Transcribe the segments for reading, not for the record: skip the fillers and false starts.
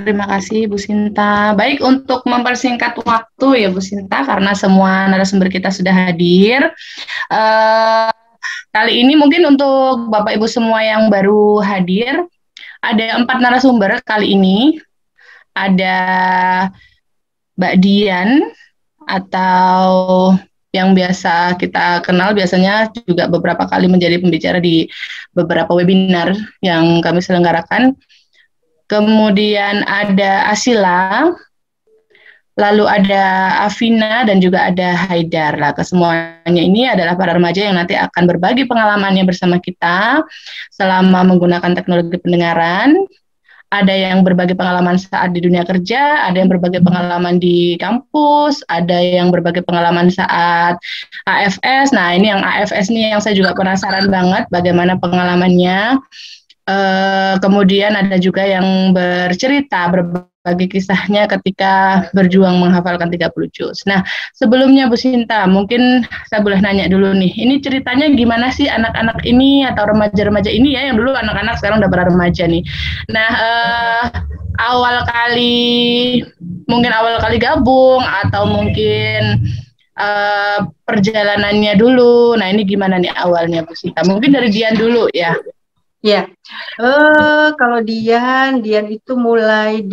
terima kasih Bu Sinta. Baik, untuk mempersingkat waktu ya Bu Sinta, karena semua narasumber kita sudah hadir. Eh, Kali ini mungkin untuk Bapak Ibu semua yang baru hadir, ada 4 narasumber kali ini. Ada Mbak Dian, atau yang biasa kita kenal biasanya juga beberapa kali menjadi pembicara di beberapa webinar yang kami selenggarakan. Kemudian ada Asila, lalu ada Afina, dan juga ada Haidar. Lah, kesemuanya ini adalah para remaja yang nanti akan berbagi pengalamannya bersama kita selama menggunakan teknologi pendengaran. Ada yang berbagi pengalaman saat di dunia kerja, ada yang berbagi pengalaman di kampus, ada yang berbagi pengalaman saat AFS. Nah, ini yang AFS nih yang saya juga penasaran banget bagaimana pengalamannya. Kemudian ada juga yang bercerita, berbagi kisahnya ketika berjuang menghafalkan 30 juz. Nah, sebelumnya Bu Sinta, mungkin saya boleh nanya dulu nih, ini ceritanya gimana sih anak-anak ini atau remaja-remaja ini ya, yang dulu anak-anak sekarang udah pada remaja nih. Nah, mungkin awal kali gabung atau mungkin perjalanannya dulu. Nah, ini gimana nih awalnya Bu Sinta? Mungkin dari Dian dulu ya. Ya, kalau Dian itu mulai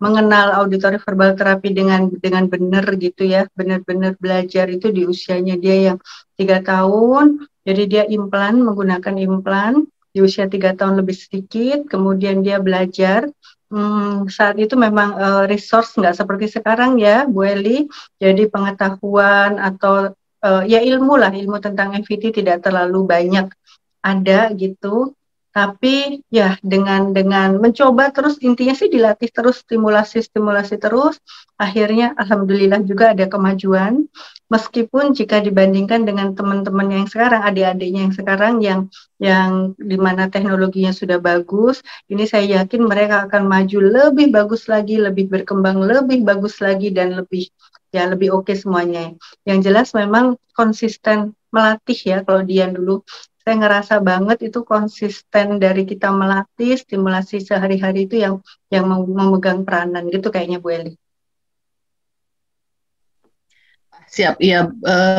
mengenal auditory verbal terapi dengan benar gitu ya, benar-benar belajar itu di usianya dia yang 3 tahun. Jadi dia menggunakan implan di usia 3 tahun lebih sedikit. Kemudian dia belajar. Saat itu memang resource nggak seperti sekarang ya, Bu Eli. Jadi pengetahuan atau ya ilmu tentang MVT tidak terlalu banyak ada gitu, tapi ya dengan mencoba terus, intinya sih dilatih terus, stimulasi terus, akhirnya alhamdulillah juga ada kemajuan, meskipun jika dibandingkan dengan teman-teman yang sekarang, adik-adiknya yang sekarang yang dimana teknologinya sudah bagus, ini saya yakin mereka akan maju lebih bagus lagi, lebih berkembang lebih bagus lagi, dan lebih oke semuanya. Yang jelas memang konsisten melatih ya. Kalau Dian dulu saya ngerasa banget itu konsisten dari kita melatih, stimulasi sehari-hari itu yang memegang peranan gitu kayaknya Bu Eli. Siap, iya.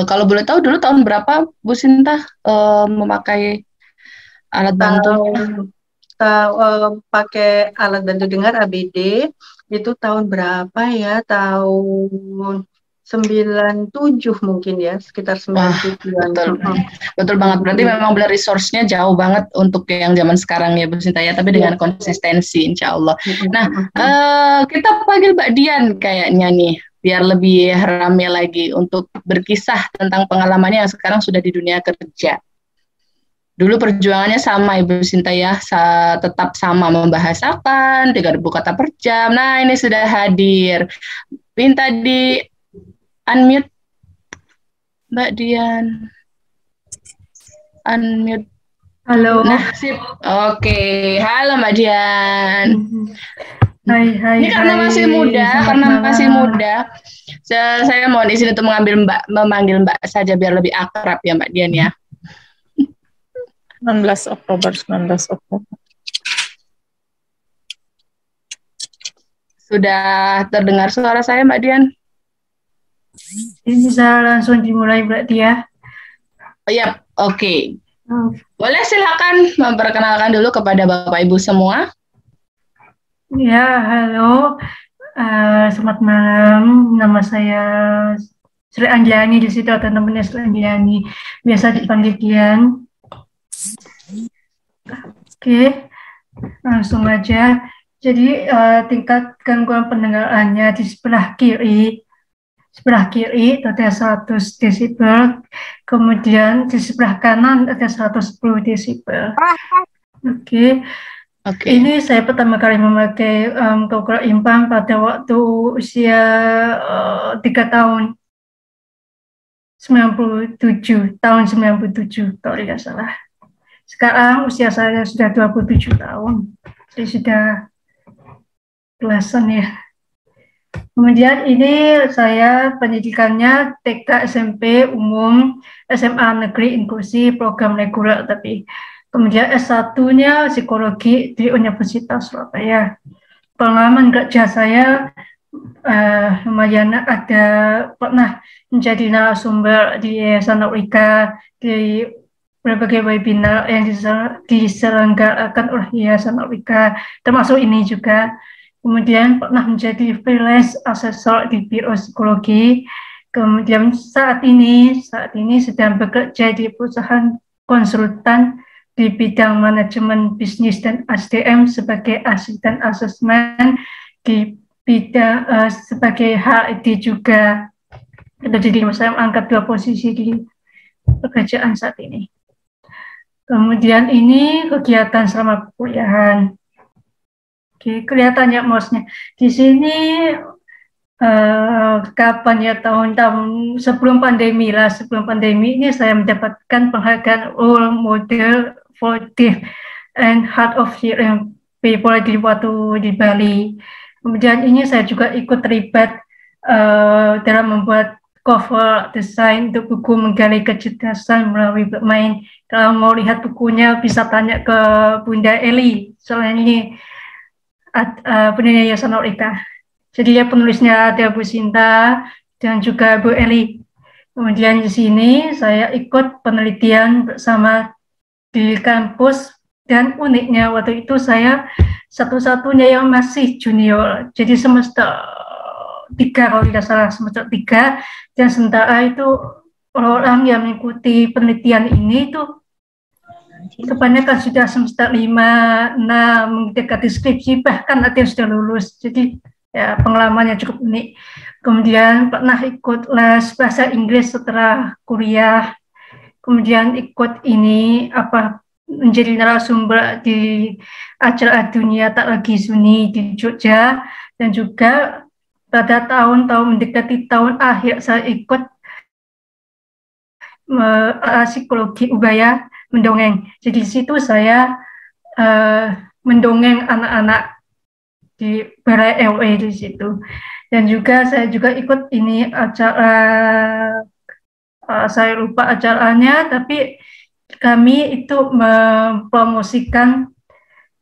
Kalau boleh tahu dulu tahun berapa Bu Sinta memakai alat bantu? Pakai alat bantu dengar ABD itu tahun berapa ya? Tahun 97 mungkin ya, sekitar 97-an. Betul banget. Berarti memang benar resource-nya jauh banget untuk yang zaman sekarang ya Bu Sinta ya, tapi dengan konsistensi insya Allah. Nah, kita panggil Mbak Dian kayaknya nih, biar lebih rame lagi untuk berkisah tentang pengalamannya yang sekarang sudah di dunia kerja. Dulu perjuangannya sama Ibu Sinta ya, tetap sama membahasakan 3.000 kata per jam. Nah, ini sudah hadir. Minta di unmute Mbak Dian. Unmute. Halo. Nah, sip. Oke. Halo Mbak Dian. Hai. Ini karena masih muda, saya mohon izin untuk memanggil Mbak saja biar lebih akrab ya Mbak Dian ya. 19 Oktober. Sudah terdengar suara saya Mbak Dian? Ini bisa langsung dimulai berarti ya? Iya, oke. Boleh silakan memperkenalkan dulu kepada Bapak Ibu semua. Ya, halo. Selamat malam. Nama saya Sri Anjani di situ, atau namanya Sri Anjani. Biasa dipanggil Dian. Oke, langsung aja. Jadi tingkat gangguan pendengarannya di sebelah kiri ada 100 desibel, kemudian di sebelah kanan ada 110 desibel. Oke. Ini saya pertama kali memakai cochlear implant pada waktu usia 3 tahun, 97 kalau tidak salah. Sekarang usia saya sudah 27 tahun, jadi sudah belasan ya. Kemudian ini saya pendidikannya TK, SMP, umum, SMA negeri inklusi, program reguler, tapi Kemudian S1-nya psikologi di Universitas Surabaya. Pengalaman kerja saya lumayan ada, pernah menjadi narasumber di Yayasan Norika, di berbagai webinar yang diselenggarakan oleh Yayasan Norika, termasuk ini juga. Kemudian pernah menjadi freelance asesor di Biro Psikologi. Kemudian saat ini sedang bekerja di perusahaan konsultan di bidang manajemen bisnis dan SDM sebagai asisten asesmen, di bidang sebagai HRD juga. Jadi saya angkat 2 posisi di pekerjaan saat ini. Kemudian ini kegiatan selama perkuliahan. Oke, kelihatan ya mouse-nya. Di sini kapan ya, tahun-tahun sebelum pandemi ini saya mendapatkan penghargaan role model for deaf and hard of hearing people di Bali. Kemudian ini saya juga ikut terlibat dalam membuat cover desain untuk buku Menggali Kecerdasan Melalui Bermain. Kalau mau lihat bukunya bisa tanya ke Bunda Eli, soalnya ini peneliti Yayasan Norika. Jadi ya penulisnya ada Bu Sinta dan juga Bu Eli. Kemudian di sini saya ikut penelitian bersama di kampus, dan uniknya waktu itu saya satu-satunya yang masih junior. Jadi semester 3 kalau tidak salah, semester 3, dan sementara itu orang yang mengikuti penelitian ini itu kebanyakan sudah semester 5, 6, mendekati skripsi, bahkan ada yang sudah lulus. Jadi ya pengalamannya cukup unik. Kemudian pernah ikut les bahasa Inggris setelah kuliah. Kemudian ikut ini menjadi narasumber di acara dunia tak lagi sunyi di Jogja, dan juga pada tahun-tahun mendekati tahun akhir saya ikut psikologi ubaya mendongeng. Jadi di situ saya mendongeng anak-anak di Balai LE di situ. Dan juga saya juga ikut ini acara, saya lupa acaranya, tapi kami itu mempromosikan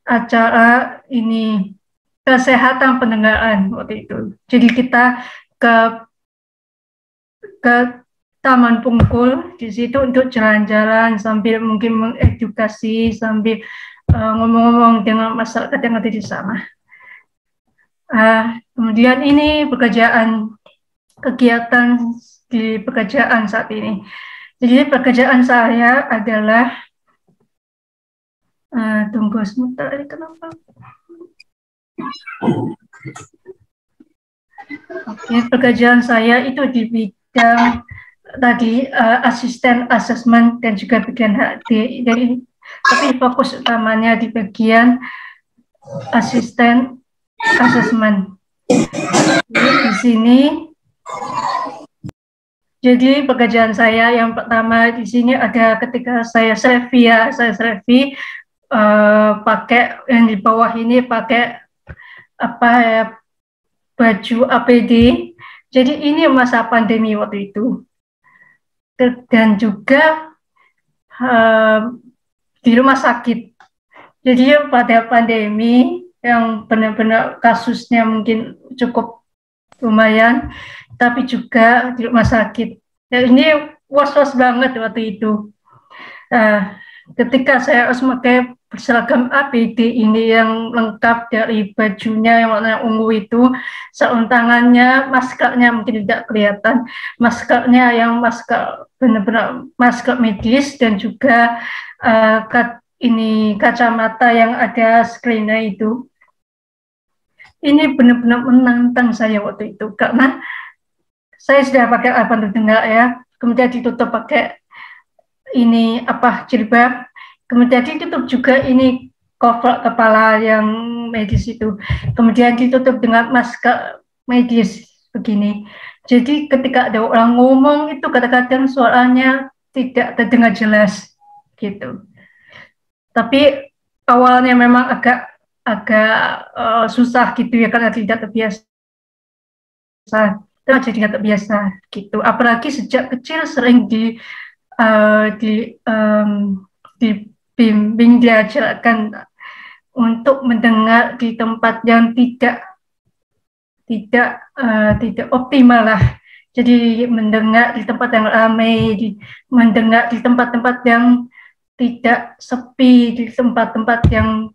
acara ini kesehatan pendengaran waktu itu. Jadi kita ke Taman Pungkul di situ untuk jalan-jalan sambil mungkin mengedukasi, sambil ngomong-ngomong dengan masyarakat yang ada di sana. Kemudian ini kegiatan di pekerjaan saat ini. Jadi pekerjaan saya adalah tunggu sebentar, kenapa? Oke, pekerjaan saya itu di bidang tadi asisten asesmen dan juga bagian HD. Jadi tapi fokus utamanya di bagian asisten asesmen. Di sini, jadi pekerjaan saya yang pertama di sini ada ketika saya seleksi, pakai yang di bawah ini pakai baju APD. Jadi ini masa pandemi waktu itu, dan juga di rumah sakit. Jadi pada pandemi yang benar-benar kasusnya mungkin cukup lumayan, tapi juga di rumah sakit. Dan ini was-was banget waktu itu. Ketika saya harus memakai seragam APD ini yang lengkap dari bajunya yang warna ungu itu, sarung tangannya, maskernya mungkin tidak kelihatan, maskernya yang masker benar-benar masker medis, dan juga ini kacamata yang ada screen-nya itu. Ini benar-benar menantang saya waktu itu, karena saya sudah pakai alat dengar ya, kemudian ditutup pakai ini jilbab, kemudian ditutup juga ini cover kepala yang medis itu, kemudian ditutup dengan masker medis begini. Jadi ketika ada orang ngomong itu kadang-kadang suaranya tidak terdengar jelas gitu. Tapi awalnya memang agak susah gitu ya, karena tidak terbiasa, jadi tidak terbiasa gitu. Apalagi sejak kecil sering dibimbing, diajarkan untuk mendengar di tempat yang tidak optimal lah. Jadi mendengar di tempat yang ramai, mendengar di tempat-tempat yang tidak sepi, di tempat-tempat yang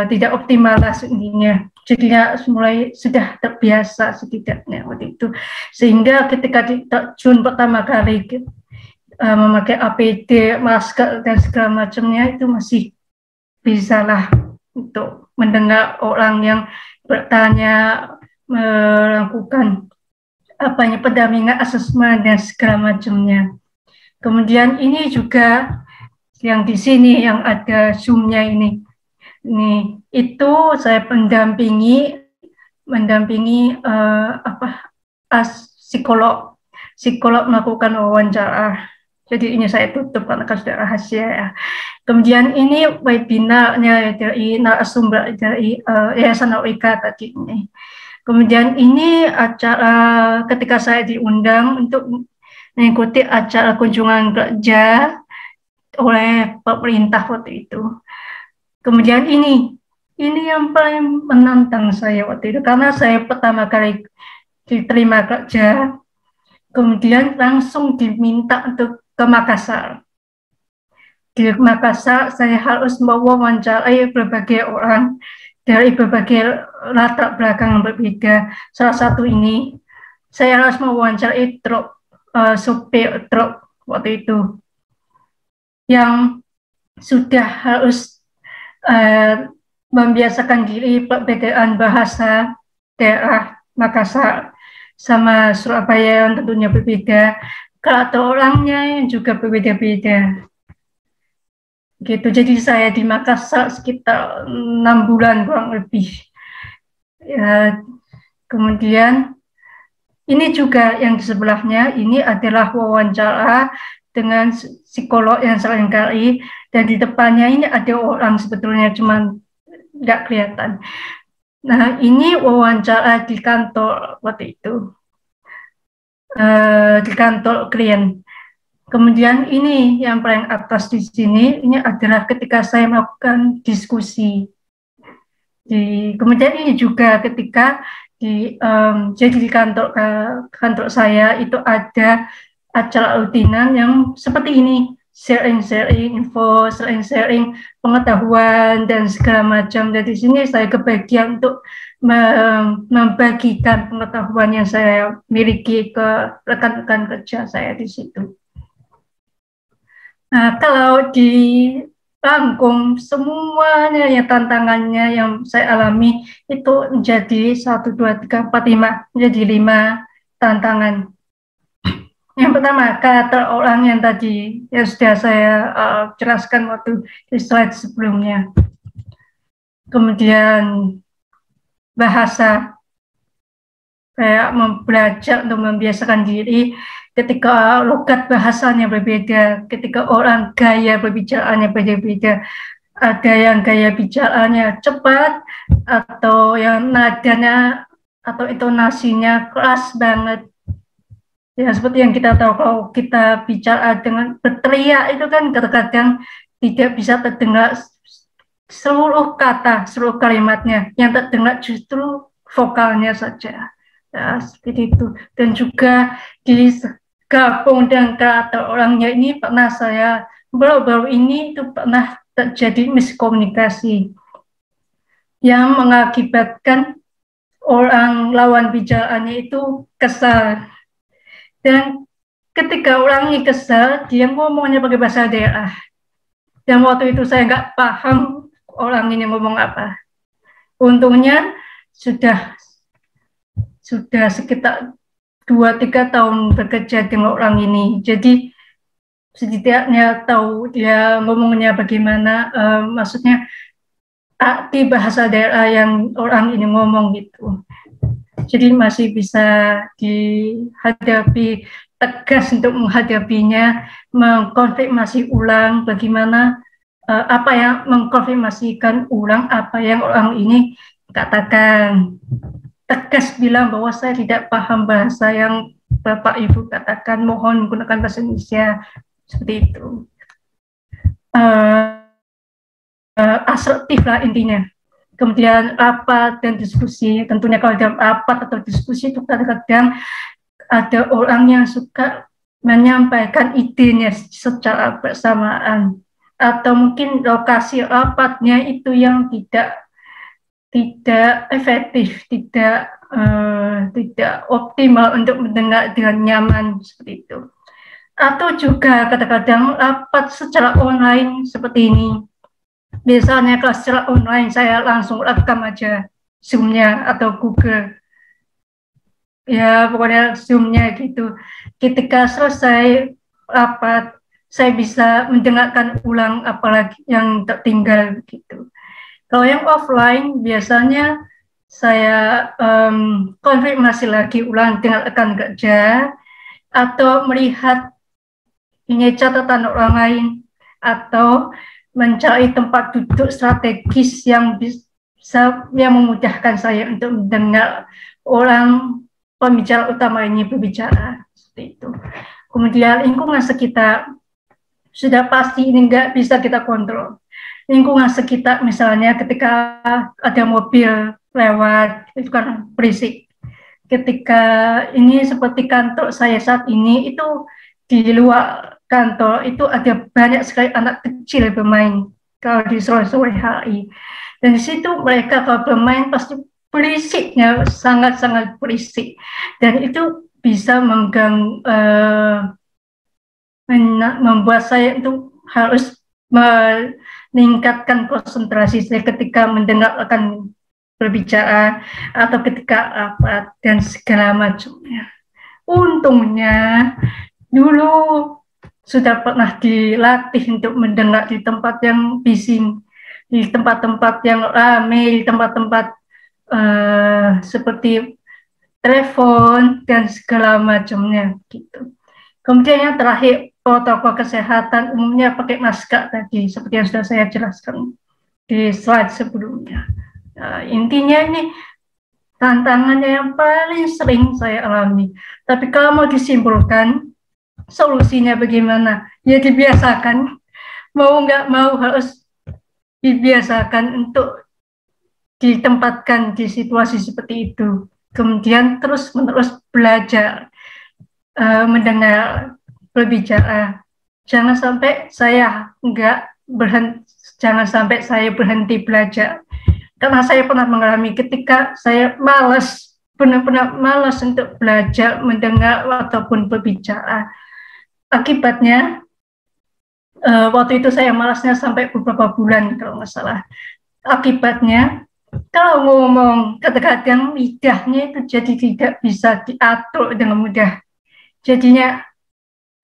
tidak optimal lah intinya. Jadinya mulai sudah terbiasa setidaknya waktu itu. Sehingga ketika terjun pertama kali memakai APD, masker dan segala macamnya, itu masih bisa lah untuk mendengar orang yang bertanya, melakukan pendampingan, asesmen dan segala macamnya. Kemudian ini juga yang di sini yang ada Zoom-nya ini itu saya mendampingi psikolog melakukan wawancara. Jadi ini saya tutup karena sudah rahasia ya. Kemudian ini webinarnya dari narasumber dari Yayasan Oika tadi ini. Kemudian ini acara ketika saya diundang untuk mengikuti acara kunjungan kerja oleh pemerintah waktu itu. Kemudian ini yang paling menantang saya waktu itu karena saya pertama kali diterima kerja, kemudian langsung diminta untuk ke Makassar. Di Makassar saya harus mewawancarai berbagai orang dari berbagai latar belakang berbeda. Salah satu ini saya harus mewawancarai sopir truk waktu itu yang sudah harus membiasakan diri perbedaan bahasa daerah Makassar sama Surabaya yang tentunya berbeda, karakter orangnya yang juga berbeda-beda. Gitu. Jadi saya di Makassar sekitar 6 bulan kurang lebih. Ya, kemudian ini juga yang di sebelahnya, ini adalah wawancara dengan psikolog yang seringkali, dan di depannya ini ada orang sebetulnya cuma nggak kelihatan. Nah ini wawancara di kantor waktu itu, di kantor klien. Kemudian ini yang paling atas di sini, ini adalah ketika saya melakukan diskusi. Kemudian ini juga ketika jadi di kantor saya itu ada acara rutinan yang seperti ini, sharing info, sharing pengetahuan dan segala macam. Jadi di sini saya kebagian untuk membagikan pengetahuan yang saya miliki ke rekan-rekan kerja saya di situ. Nah, kalau di rangkum semuanya yang tantangannya yang saya alami itu menjadi 1, 2, 3, 4, 5, menjadi 5 tantangan. Yang pertama, karakter orang yang tadi yang sudah saya jelaskan waktu di slide sebelumnya. Kemudian bahasa, kayak belajar untuk membiasakan diri ketika logat bahasanya berbeda, ketika orang gaya berbicaranya berbeda. Ada yang gaya bicaranya cepat, atau yang nadanya atau intonasinya keras banget. Ya, seperti yang kita tahu, kalau kita bicara dengan berteriak itu kan kadang-kadang tidak bisa terdengar seluruh kata, seluruh kalimatnya. Yang terdengar justru vokalnya saja. Ya, seperti itu. Dan juga digabung dengan karakter orangnya ini pernah saya, baru-baru ini itu pernah terjadi miskomunikasi yang mengakibatkan orang lawan bicaranya itu kesal. Dan ketika orang ini kesal, dia ngomongnya pakai bahasa daerah. Dan waktu itu saya nggak paham orang ini ngomong apa. Untungnya sudah sekitar 2-3 tahun bekerja dengan orang ini. Jadi setidaknya tahu dia ngomongnya bagaimana, maksudnya arti bahasa daerah yang orang ini ngomong gitu. Jadi masih bisa dihadapi, tegas untuk menghadapinya, mengkonfirmasi ulang bagaimana apa yang mengkonfirmasikan ulang apa yang orang ini katakan. Tegas bilang bahwa saya tidak paham bahasa yang Bapak Ibu katakan, mohon menggunakan bahasa Indonesia, seperti itu. asertif lah intinya. Kemudian rapat dan diskusi, tentunya kalau dalam rapat atau diskusi itu kadang-kadang ada orang yang suka menyampaikan idenya secara bersamaan, atau mungkin lokasi rapatnya itu yang tidak efektif, tidak optimal untuk mendengar dengan nyaman seperti itu. Atau juga kadang-kadang rapat secara online seperti ini. Biasanya kalau secara online saya langsung rekam aja Zoom-nya atau Google. Ya pokoknya Zoom-nya gitu. Ketika selesai rapat, saya bisa mendengarkan ulang apalagi yang tertinggal gitu. Kalau yang offline biasanya saya konfirmasi lagi ulang dengan rekan kerja atau melihat ini catatan orang lain atau mencari tempat duduk strategis yang bisa memudahkan saya untuk mendengar orang pembicara utama ini berbicara seperti itu. Kemudian lingkungan sekitar sudah pasti ini nggak bisa kita kontrol. Lingkungan sekitar misalnya ketika ada mobil lewat itu kan berisik. Ketika ini seperti kantor saya saat ini itu di luar kantor itu ada banyak sekali anak kecil bermain kalau di sore-sore hari. Dan di situ mereka kalau bermain pasti berisiknya sangat-sangat berisik. Dan itu bisa mengganggu, membuat saya itu harus meningkatkan konsentrasi saya ketika mendengarkan berbicara atau ketika rapat dan segala macamnya. Untungnya dulu sudah pernah dilatih untuk mendengar di tempat yang bising, di tempat-tempat yang ramai, di tempat-tempat seperti telepon dan segala macamnya gitu. Kemudian yang terakhir, protokol kesehatan umumnya pakai masker tadi, seperti yang sudah saya jelaskan di slide sebelumnya. Intinya ini tantangannya yang paling sering saya alami. Tapi kalau mau disimpulkan, solusinya bagaimana? Ya dibiasakan, mau nggak mau harus dibiasakan untuk ditempatkan di situasi seperti itu. Kemudian terus-menerus belajar mendengar berbicara. Jangan sampai saya berhenti belajar. Karena saya pernah mengalami ketika saya benar-benar malas untuk belajar, mendengar ataupun berbicara. Akibatnya waktu itu saya malasnya sampai beberapa bulan kalau nggak salah. Akibatnya kalau ngomong kadang-kadang lidahnya itu jadi tidak bisa diatur dengan mudah. Jadinya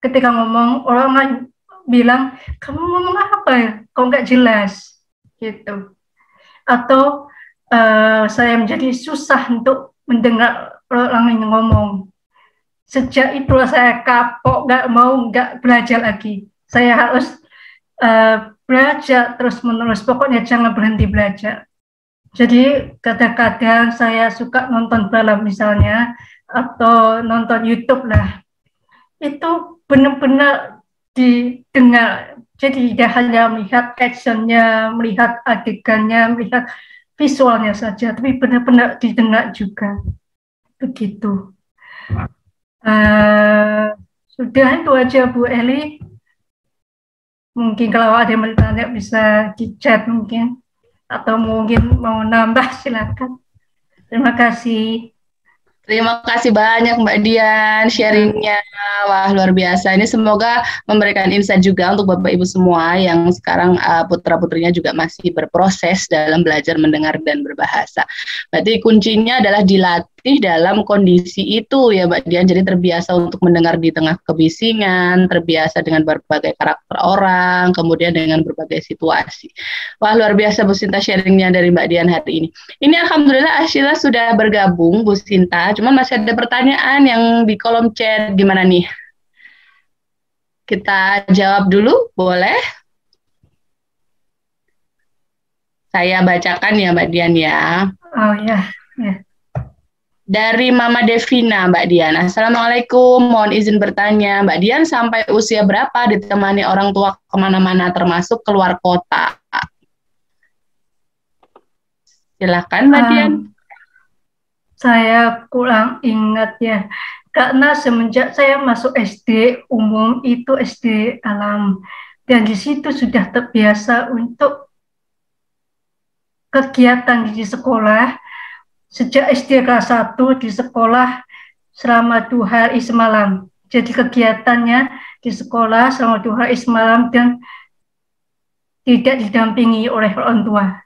ketika ngomong orang lain bilang kamu ngomong apa ya? Kok nggak jelas gitu. Atau saya menjadi susah untuk mendengar orang yang ngomong. Sejak itu saya kapok, nggak belajar lagi. Saya harus belajar terus-menerus, pokoknya jangan berhenti belajar. Jadi kadang-kadang saya suka nonton film misalnya, atau nonton YouTube lah. Itu benar-benar didengar. Jadi tidak hanya melihat actionnya, melihat adegannya, melihat visualnya saja, tapi benar-benar didengar juga. Begitu. Sudah itu aja Bu Eli. Mungkin kalau ada yang bertanya bisa di chat mungkin. Atau mungkin mau nambah silakan. Terima kasih. Terima kasih banyak Mbak Dian sharingnya. Wah, luar biasa. Ini semoga memberikan insight juga untuk Bapak Ibu semua yang sekarang putra-putrinya juga masih berproses dalam belajar mendengar dan berbahasa. Berarti kuncinya adalah dilatih dalam kondisi itu ya Mbak Dian. Jadi terbiasa untuk mendengar di tengah kebisingan, terbiasa dengan berbagai karakter orang, kemudian dengan berbagai situasi. Wah, luar biasa Bu Sinta sharingnya dari Mbak Dian hari ini. Ini alhamdulillah Ashila sudah bergabung Bu Sinta. Cuman masih ada pertanyaan yang di kolom chat, gimana nih? Kita jawab dulu, boleh? Saya bacakan ya Mbak Dian ya. Oh ya, ya. Dari Mama Devina, Mbak Dian. Assalamualaikum, mohon izin bertanya, Mbak Dian sampai usia berapa ditemani orang tua kemana-mana termasuk keluar kota? Silakan Mbak Dian. Saya kurang ingat ya, karena semenjak saya masuk SD umum itu SD alam, dan di situ sudah terbiasa untuk kegiatan di sekolah. Sejak SD kelas 1 di sekolah selama 2 hari semalam. Jadi kegiatannya di sekolah selama 2 hari semalam dan tidak didampingi oleh orang tua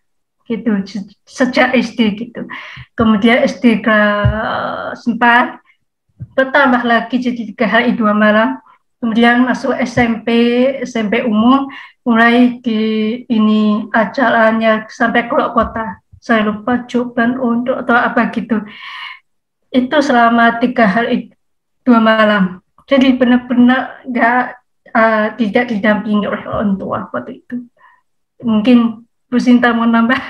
gitu sejak SD gitu. Kemudian SD kelas 4 bertambah lagi jadi 3 hari 2 malam. Kemudian masuk SMP umum mulai di ini acaranya sampai keluar kota. Saya lupa Joban untuk atau apa gitu. Itu selama 3 hari 2 malam. Jadi benar-benar tidak didampingi oleh orang tua waktu itu. Mungkin Bu Sinta mau nambah,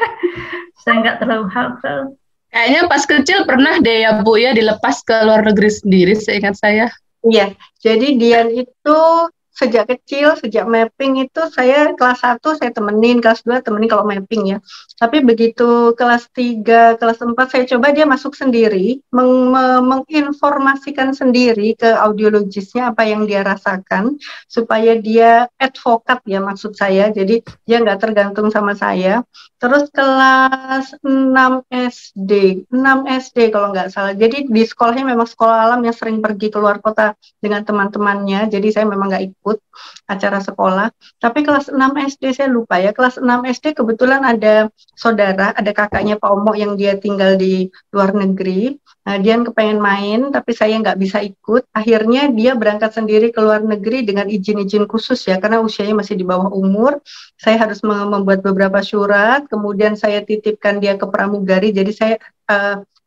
saya nggak terlalu hafal. Kayaknya pas kecil pernah deh ya Bu ya dilepas ke luar negeri sendiri, seingat saya. Iya, jadi Dian itu sejak kecil, sejak mapping itu saya kelas 1 saya temenin, kelas 2 temenin kalau mapping ya. Tapi begitu kelas 3, kelas 4 saya coba dia masuk sendiri, menginformasikan sendiri ke audiologisnya apa yang dia rasakan, supaya dia advokat ya maksud saya, jadi dia nggak tergantung sama saya. Terus kelas 6 SD, 6 SD kalau nggak salah. Jadi di sekolahnya memang sekolah alam yang sering pergi keluar kota dengan teman-temannya, jadi saya memang nggak ikut acara sekolah. Tapi kelas 6 SD saya lupa ya, kelas 6 SD kebetulan ada saudara, ada kakaknya Pak Omo yang dia tinggal di luar negeri. Nah, dia kepengen main, tapi saya nggak bisa ikut. Akhirnya dia berangkat sendiri ke luar negeri dengan izin-izin khusus ya, karena usianya masih di bawah umur. Saya harus membuat beberapa surat, kemudian saya titipkan dia ke pramugari, jadi saya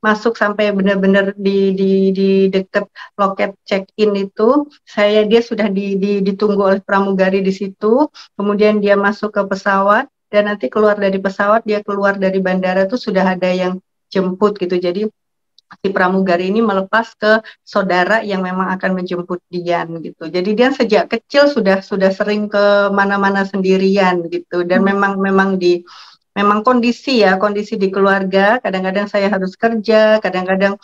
masuk sampai benar-benar di dekat loket check-in itu, dia sudah ditunggu oleh pramugari di situ, kemudian dia masuk ke pesawat, dan nanti keluar dari pesawat, dia keluar dari bandara itu sudah ada yang jemput gitu, jadi si pramugari ini melepas ke saudara yang memang akan menjemput Dian gitu. Jadi Dian sejak kecil sudah sering ke mana-mana sendirian gitu, dan memang kondisi di keluarga, kadang-kadang saya harus kerja, kadang-kadang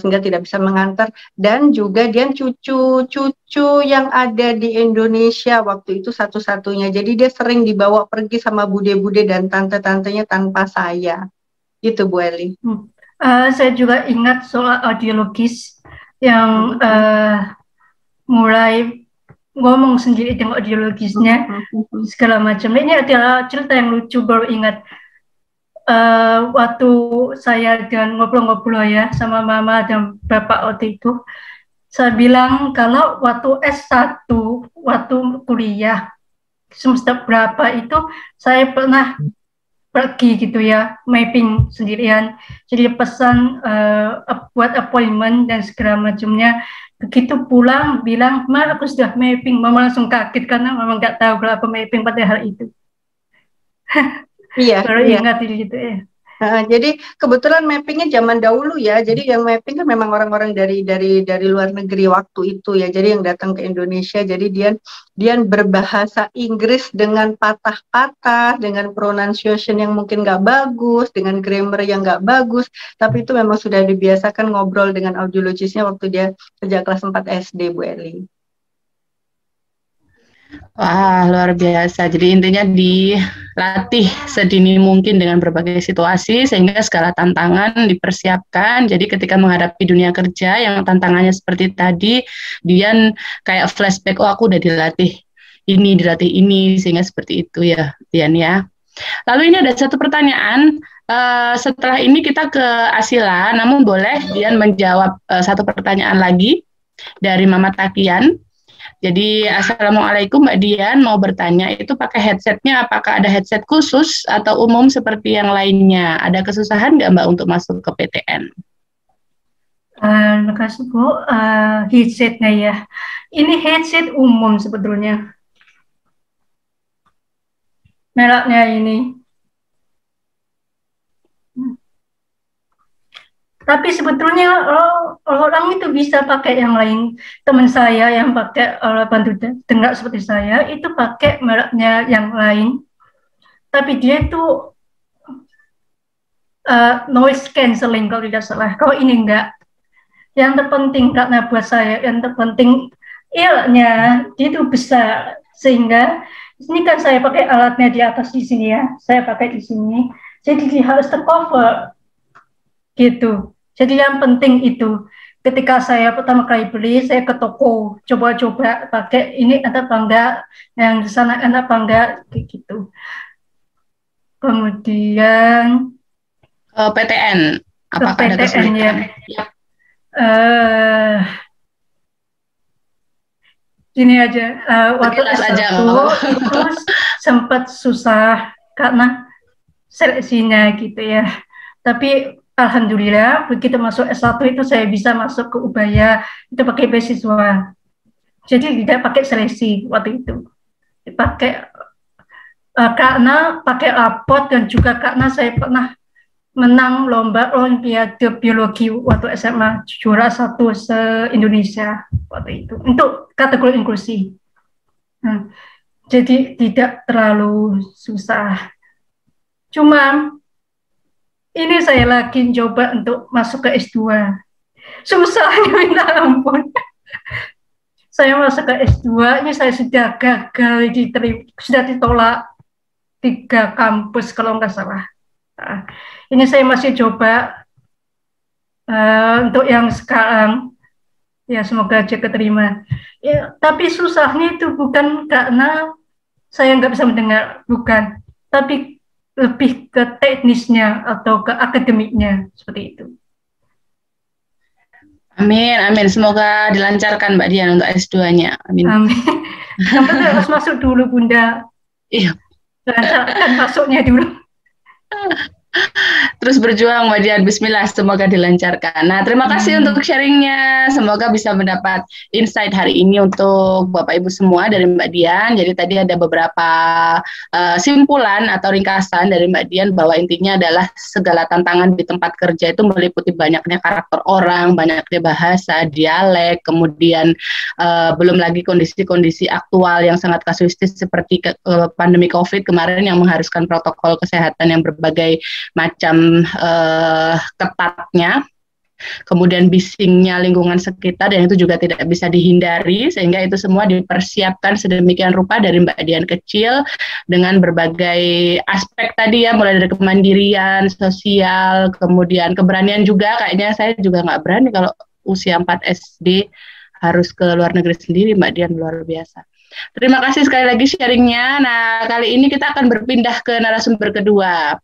sehingga tidak bisa mengantar, dan juga dia cucu yang ada di Indonesia waktu itu satu-satunya, jadi dia sering dibawa pergi sama bude-bude dan tante-tantenya tanpa saya, gitu Bu Eli. Saya juga ingat soal audiologis yang mulai ngomong sendiri dengan audiologisnya segala macam. Ini adalah cerita yang lucu, baru ingat. Waktu saya dan ngobrol-ngobrol ya sama mama dan bapak waktu itu, saya bilang kalau waktu S1, waktu kuliah semester berapa itu saya pernah pergi gitu ya, mapping sendirian, jadi pesan buat appointment dan segala macamnya. Begitu pulang bilang, Ma aku sudah mapping, mama langsung kaget karena memang nggak tahu berapa mapping pada hari itu. Iya, baru iya. ingat gitu ya. Jadi kebetulan mappingnya zaman dahulu ya, jadi yang mapping kan memang orang-orang dari luar negeri waktu itu ya, jadi yang datang ke Indonesia, jadi dia berbahasa Inggris dengan patah-patah, dengan pronunciation yang mungkin nggak bagus, dengan grammar yang nggak bagus, tapi itu memang sudah dibiasakan ngobrol dengan audiologisnya waktu dia sejak kelas 4 SD, Bu Eli. Wah, luar biasa. Jadi intinya dilatih sedini mungkin dengan berbagai situasi sehingga segala tantangan dipersiapkan. Jadi ketika menghadapi dunia kerja yang tantangannya seperti tadi, Dian kayak flashback, oh aku udah dilatih ini sehingga seperti itu ya, Dian ya. Lalu ini ada satu pertanyaan. Setelah ini kita ke Asila, namun boleh Dian menjawab satu pertanyaan lagi dari Mama Takian. Jadi Assalamualaikum Mbak Dian, mau bertanya itu pakai headsetnya apakah ada headset khusus atau umum seperti yang lainnya? Ada kesusahan nggak Mbak untuk masuk ke PTN? Terima kasih Bu. Headsetnya ya, ini headset umum sebetulnya. Mereknya ini Tapi sebetulnya orang itu bisa pakai yang lain. Teman saya yang pakai alat bantu dengar seperti saya itu pakai mereknya yang lain. Tapi dia itu noise cancelling kalau tidak salah. Kalau ini enggak. Yang terpenting karena buat saya yang terpenting earnya dia itu besar sehingga ini kan saya pakai alatnya di atas di sini ya. Saya pakai di sini. Jadi dia harus tercover gitu. Jadi yang penting itu ketika saya pertama kali beli, saya ke toko coba-coba pakai ini ada apa enggak, yang di sana ada apa enggak, kayak gitu. Kemudian PTN, apakah ada PTN ya. Ya. Ini aja waktu S1 itu sempat susah karena seleksinya gitu ya. Tapi alhamdulillah begitu masuk S1 itu saya bisa masuk ke Ubaya itu pakai beasiswa. Jadi tidak pakai seleksi waktu itu. Pakai karena pakai rapot dan juga karena saya pernah menang lomba Olimpiade Biologi waktu SMA, juara 1 se-Indonesia waktu itu untuk kategori inklusi. Jadi tidak terlalu susah. Cuma ini saya lagi coba untuk masuk ke S2. Susahnya minta ampun. Saya masuk ke S2, ini saya sudah gagal sudah ditolak 3 kampus kalau nggak salah. Nah, ini saya masih coba untuk yang sekarang, ya semoga aja keterima. Ya, tapi susahnya itu bukan karena saya nggak bisa mendengar, bukan, tapi lebih ke teknisnya atau ke akademiknya seperti itu. Amin, amin. Semoga dilancarkan Mbak Dian untuk S2-nya. Amin. Amin. Yang penting harus masuk dulu Bunda. Iya. Lancarkan masuknya dulu. Terus berjuang Mbak Dian, bismillah, semoga dilancarkan. Nah, terima kasih untuk sharingnya, semoga bisa mendapat insight hari ini untuk Bapak Ibu semua dari Mbak Dian. Jadi tadi ada beberapa simpulan atau ringkasan dari Mbak Dian bahwa intinya adalah segala tantangan di tempat kerja itu meliputi banyaknya karakter orang, banyaknya bahasa, dialek, kemudian belum lagi kondisi-kondisi aktual yang sangat kasuistis seperti pandemi COVID kemarin yang mengharuskan protokol kesehatan yang berbagai macam ketatnya, kemudian bisingnya lingkungan sekitar, dan itu juga tidak bisa dihindari, sehingga itu semua dipersiapkan sedemikian rupa dari Mbak Dian kecil dengan berbagai aspek tadi ya, mulai dari kemandirian, sosial, kemudian keberanian juga. Kayaknya saya juga nggak berani kalau usia 4 SD harus ke luar negeri sendiri. Mbak Dian luar biasa. Terima kasih sekali lagi sharingnya. Nah, kali ini kita akan berpindah ke narasumber kedua.